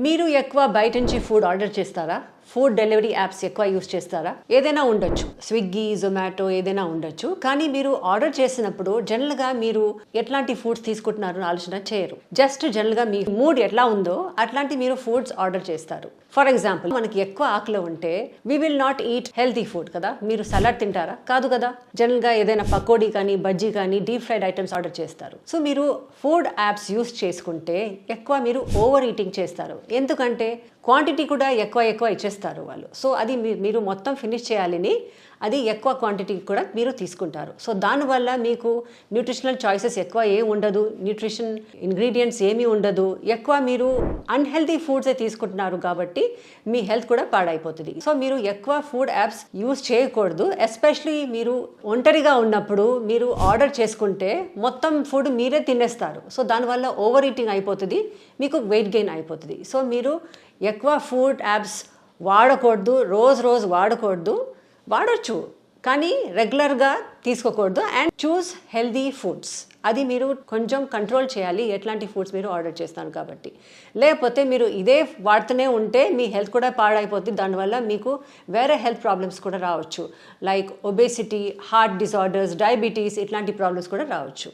మీరు ఎక్కువ బయట నుంచి ఫుడ్ ఆర్డర్ చేస్తారా? ఫుడ్ డెలివరీ యాప్స్ ఎక్కువ యూస్ చేస్తారా? ఏదైనా ఉండొచ్చు, స్విగ్గీ, జొమాటో ఏదైనా ఉండొచ్చు. కానీ మీరు ఆర్డర్ చేసినప్పుడు జనరల్గా మీరు ఎట్లాంటి ఫుడ్స్ తీసుకుంటున్నారో ఆలోచన చేయరు. జస్ట్ జనరల్గా మీ మూడ్ ఎట్లా ఉందో అట్లాంటి మీరు ఫుడ్స్ ఆర్డర్ చేస్తారు. ఫర్ ఎగ్జాంపుల్, మనకి ఎక్కువ ఆకలి ఉంటే we will not eat healthy food కదా. మీరు సలాడ్ తింటారా? కాదు కదా. జనరల్గా ఏదైనా పకోడీ కానీ బజ్జీ కానీ డీప్ ఫ్రైడ్ ఐటమ్స్ ఆర్డర్ చేస్తారు. సో మీరు ఫుడ్ యాప్స్ యూస్ చేసుకుంటే ఎక్కువ మీరు ఓవర్ ఈటింగ్ చేస్తారు. ఎందుకంటే క్వాంటిటీ కూడా ఎక్కువ ఇచ్చేస్తారు వాళ్ళు. సో అది మీరు మొత్తం ఫినిష్ చేయాలని అది ఎక్కువ క్వాంటిటీ కూడా మీరు తీసుకుంటారు. సో దానివల్ల మీకు న్యూట్రిషనల్ చాయిసెస్ ఎక్కువ ఉండదు, న్యూట్రిషన్ ఇంగ్రీడియంట్స్ ఏమీ ఉండదు. ఎక్కువ మీరు అన్హెల్తీ ఫుడ్సే తీసుకుంటున్నారు కాబట్టి మీ హెల్త్ కూడా పాడైపోతుంది. సో మీరు ఎక్కువ ఫుడ్ యాప్స్ యూజ్ చేయకూడదు. ఎస్పెషలీ మీరు ఒంటరిగా ఉన్నప్పుడు మీరు ఆర్డర్ చేసుకుంటే మొత్తం ఫుడ్ మీరే తినేస్తారు. సో దానివల్ల ఓవర్ ఈటింగ్ అయిపోతుంది, మీకు వెయిట్ గెయిన్ అయిపోతుంది. సో మీరు ఎక్కువ ఫుడ్ యాప్స్ వాడకూడదు, రోజు వాడచ్చు కానీ రెగ్యులర్గా తీసుకోకూడదు. And choose healthy foods. అది మీరు కొంచెం కంట్రోల్ చేయాలి, ఎట్లాంటి ఫుడ్స్ మీరు ఆర్డర్ చేస్తాను కాబట్టి. లేకపోతే మీరు ఇదే వాడుతూనే ఉంటే మీ హెల్త్ కూడా పాడైపోతుంది. దానివల్ల మీకు వేరే హెల్త్ ప్రాబ్లమ్స్ కూడా రావచ్చు, like obesity, heart disorders, diabetes, ఇట్లాంటి ప్రాబ్లమ్స్ కూడా రావచ్చు.